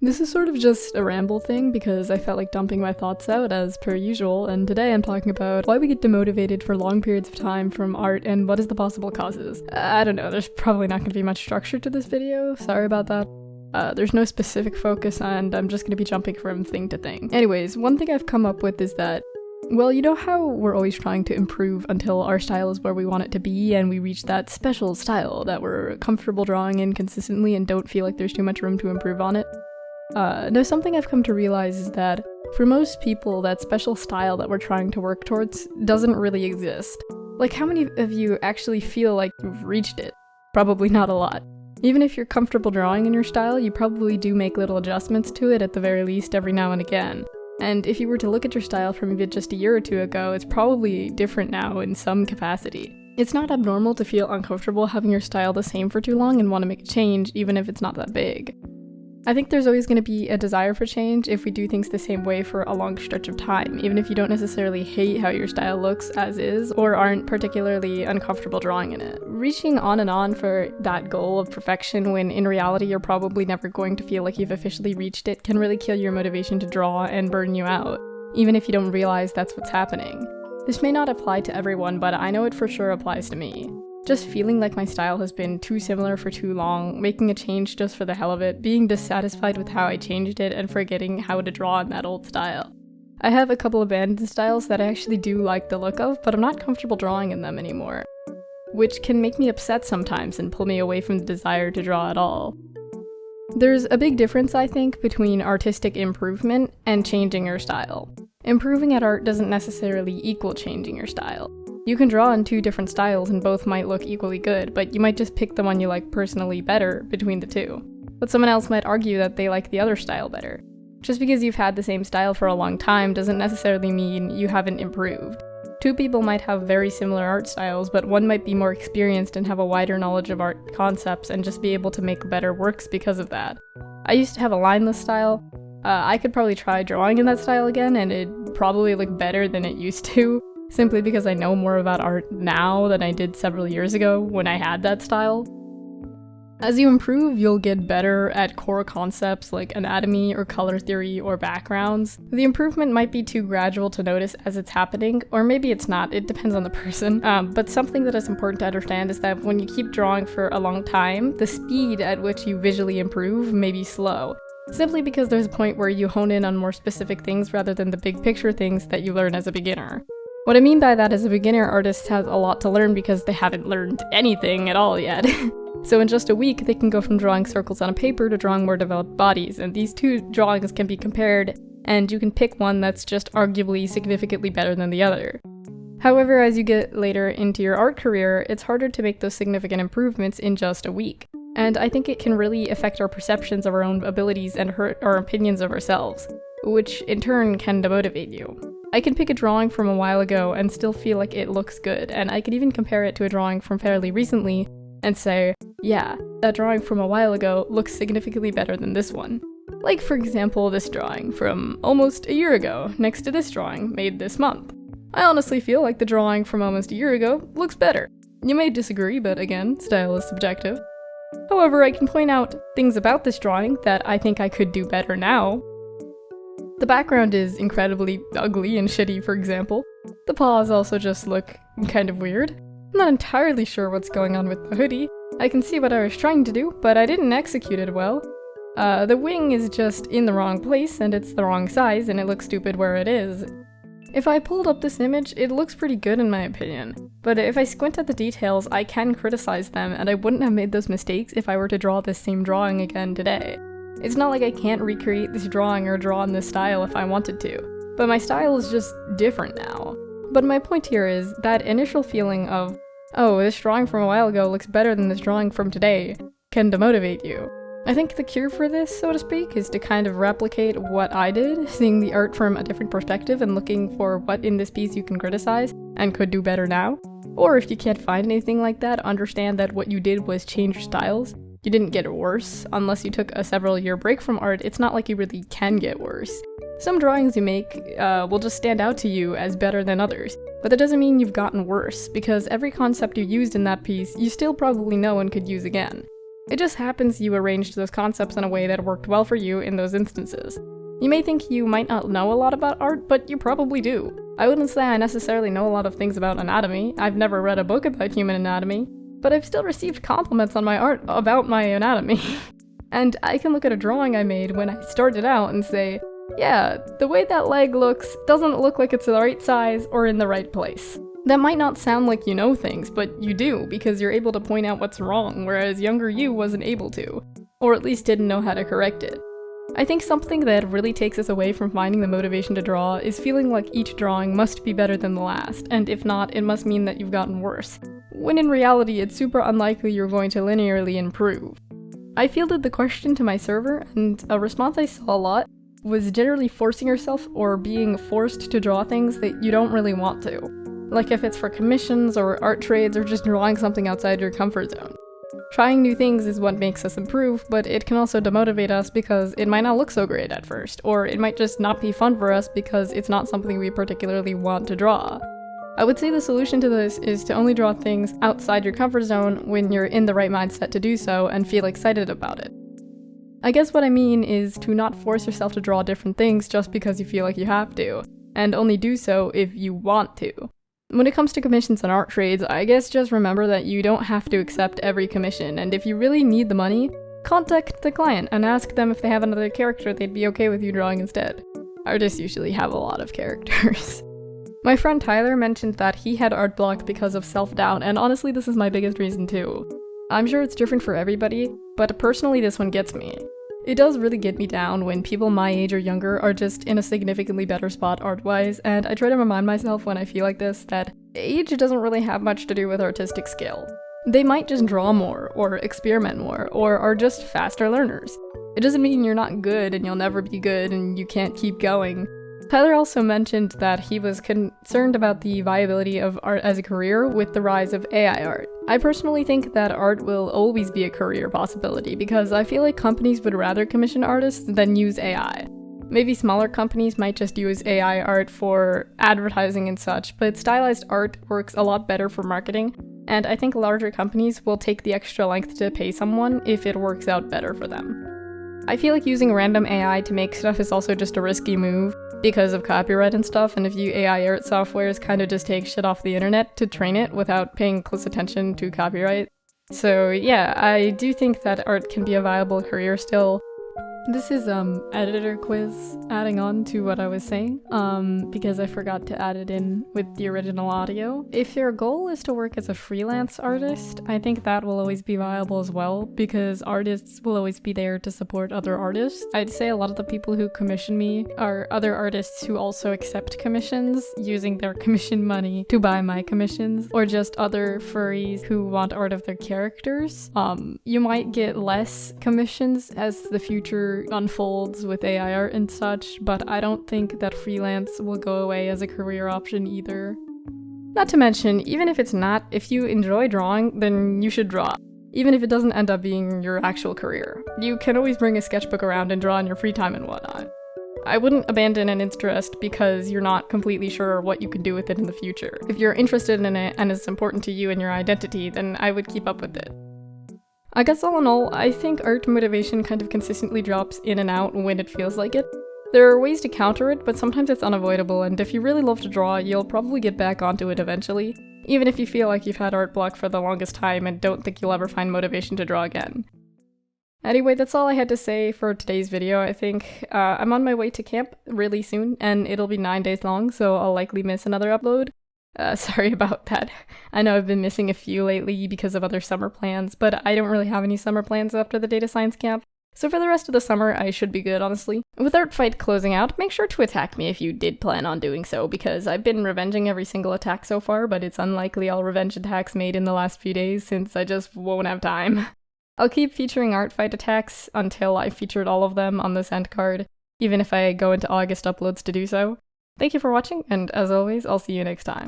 This is sort of just a ramble thing because I felt like dumping my thoughts out as per usual, and today I'm talking about why we get demotivated for long periods of time from art and what is the possible causes. I don't know, there's probably not going to be much structure to this video, sorry about that. There's no specific focus and I'm just going to be jumping from thing to thing. Anyways, one thing I've come up with is that, well, you know how we're always trying to improve until our style is where we want it to be and we reach that special style that we're comfortable drawing in consistently and don't feel like there's too much room to improve on it? No, something I've come to realize is that for most people, that special style that we're trying to work towards doesn't really exist. Like, how many of you actually feel like you've reached it? Probably not a lot. Even if you're comfortable drawing in your style, you probably do make little adjustments to it at the very least every now and again. And if you were to look at your style from even just a year or two ago, it's probably different now in some capacity. It's not abnormal to feel uncomfortable having your style the same for too long and want to make a change, even if it's not that big. I think there's always going to be a desire for change if we do things the same way for a long stretch of time, even if you don't necessarily hate how your style looks as is or aren't particularly uncomfortable drawing in it. Reaching on and on for that goal of perfection when in reality you're probably never going to feel like you've officially reached it can really kill your motivation to draw and burn you out, even if you don't realize that's what's happening. This may not apply to everyone, but I know it for sure applies to me. Just feeling like my style has been too similar for too long, making a change just for the hell of it, being dissatisfied with how I changed it, and forgetting how to draw in that old style. I have a couple abandoned styles that I actually do like the look of, but I'm not comfortable drawing in them anymore, which can make me upset sometimes and pull me away from the desire to draw at all. There's a big difference, I think, between artistic improvement and changing your style. Improving at art doesn't necessarily equal changing your style. You can draw in two different styles and both might look equally good, but you might just pick the one you like personally better between the two. But someone else might argue that they like the other style better. Just because you've had the same style for a long time doesn't necessarily mean you haven't improved. Two people might have very similar art styles, but one might be more experienced and have a wider knowledge of art concepts and just be able to make better works because of that. I used to have a lineless style. I could probably try drawing in that style again and it'd probably look better than it used to. Simply because I know more about art now than I did several years ago when I had that style. As you improve, you'll get better at core concepts like anatomy or color theory or backgrounds. The improvement might be too gradual to notice as it's happening, or maybe it's not, it depends on the person. But something that is important to understand is that when you keep drawing for a long time, the speed at which you visually improve may be slow. Simply because there's a point where you hone in on more specific things rather than the big picture things that you learn as a beginner. What I mean by that is a beginner artist has a lot to learn because they haven't learned anything at all yet. So in just a week, they can go from drawing circles on a paper to drawing more developed bodies, and these two drawings can be compared, and you can pick one that's just arguably significantly better than the other. However, as you get later into your art career, it's harder to make those significant improvements in just a week. And I think it can really affect our perceptions of our own abilities and hurt our opinions of ourselves, which in turn can demotivate you. I can pick a drawing from a while ago and still feel like it looks good, and I could even compare it to a drawing from fairly recently and say, yeah, that drawing from a while ago looks significantly better than this one. Like, for example, this drawing from almost a year ago, next to this drawing made this month. I honestly feel like the drawing from almost a year ago looks better. You may disagree, but again, style is subjective. However, I can point out things about this drawing that I think I could do better now. The background is incredibly ugly and shitty, for example. The paws also just look kind of weird. I'm not entirely sure what's going on with the hoodie. I can see what I was trying to do, but I didn't execute it well. The wing is just in the wrong place, and it's the wrong size, and it looks stupid where it is. If I pulled up this image, it looks pretty good in my opinion. But if I squint at the details, I can criticize them, and I wouldn't have made those mistakes if I were to draw this same drawing again today. It's not like I can't recreate this drawing or draw in this style if I wanted to, but my style is just different now. But my point here is that initial feeling of, oh, this drawing from a while ago looks better than this drawing from today, can demotivate you. I think the cure for this, so to speak, is to kind of replicate what I did, seeing the art from a different perspective and looking for what in this piece you can criticize and could do better now. Or if you can't find anything like that, understand that what you did was change your styles. You didn't get worse. Unless you took a several-year break from art, it's not like you really can get worse. Some drawings you make will just stand out to you as better than others, but that doesn't mean you've gotten worse, because every concept you used in that piece you still probably know and could use again. It just happens you arranged those concepts in a way that worked well for you in those instances. You may think you might not know a lot about art, but you probably do. I wouldn't say I necessarily know a lot of things about anatomy. I've never read a book about human anatomy, but I've still received compliments on my art about my anatomy. And I can look at a drawing I made when I started out and say, yeah, the way that leg looks doesn't look like it's the right size or in the right place. That might not sound like you know things, but you do, because you're able to point out what's wrong, whereas younger you wasn't able to, or at least didn't know how to correct it. I think something that really takes us away from finding the motivation to draw is feeling like each drawing must be better than the last, and if not, it must mean that you've gotten worse, when in reality it's super unlikely you're going to linearly improve. I fielded the question to my server, and a response I saw a lot was generally forcing yourself or being forced to draw things that you don't really want to. Like if it's for commissions or art trades or just drawing something outside your comfort zone. Trying new things is what makes us improve, but it can also demotivate us because it might not look so great at first, or it might just not be fun for us because it's not something we particularly want to draw. I would say the solution to this is to only draw things outside your comfort zone when you're in the right mindset to do so and feel excited about it. I guess what I mean is to not force yourself to draw different things just because you feel like you have to, and only do so if you want to. When it comes to commissions and art trades, I guess just remember that you don't have to accept every commission, and if you really need the money, contact the client and ask them if they have another character they'd be okay with you drawing instead. Artists usually have a lot of characters. My friend Tyler mentioned that he had art block because of self-doubt, and honestly this is my biggest reason too. I'm sure it's different for everybody, but personally this one gets me. It does really get me down when people my age or younger are just in a significantly better spot art-wise, and I try to remind myself when I feel like this that age doesn't really have much to do with artistic skill. They might just draw more, or experiment more, or are just faster learners. It doesn't mean you're not good and you'll never be good and you can't keep going. Tyler also mentioned that he was concerned about the viability of art as a career with the rise of AI art. I personally think that art will always be a career possibility because I feel like companies would rather commission artists than use AI. Maybe smaller companies might just use AI art for advertising and such, but stylized art works a lot better for marketing, and I think larger companies will take the extra length to pay someone if it works out better for them. I feel like using random AI to make stuff is also just a risky move because of copyright and stuff, and a few AI art softwares kind of just take shit off the internet to train it without paying close attention to copyright. So yeah, I do think that art can be a viable career still. This is editor quiz adding on to what I was saying, because I forgot to add it in with the original audio. If your goal is to work as a freelance artist, I think that will always be viable as well, because artists will always be there to support other artists. I'd say a lot of the people who commission me are other artists who also accept commissions, using their commission money to buy my commissions, or just other furries who want art of their characters. You might get less commissions as the future unfolds with AI art and such, but I don't think that freelance will go away as a career option either. Not to mention, even if it's not, if you enjoy drawing, then you should draw. Even if it doesn't end up being your actual career. You can always bring a sketchbook around and draw in your free time and whatnot. I wouldn't abandon an interest because you're not completely sure what you can do with it in the future. If you're interested in it and it's important to you and your identity, then I would keep up with it. I guess all in all, I think art motivation kind of consistently drops in and out when it feels like it. There are ways to counter it, but sometimes it's unavoidable, and if you really love to draw, you'll probably get back onto it eventually, even if you feel like you've had art block for the longest time and don't think you'll ever find motivation to draw again. Anyway, that's all I had to say for today's video, I think. I'm on my way to camp really soon, and it'll be 9 days long, so I'll likely miss another upload. Sorry about that. I know I've been missing a few lately because of other summer plans, but I don't really have any summer plans after the data science camp, so for the rest of the summer I should be good, honestly. With Art Fight closing out, make sure to attack me if you did plan on doing so, because I've been revenging every single attack so far, but it's unlikely I'll revenge attacks made in the last few days since I just won't have time. I'll keep featuring Art Fight attacks until I've featured all of them on this end card, even if I go into August uploads to do so. Thank you for watching, and as always, I'll see you next time.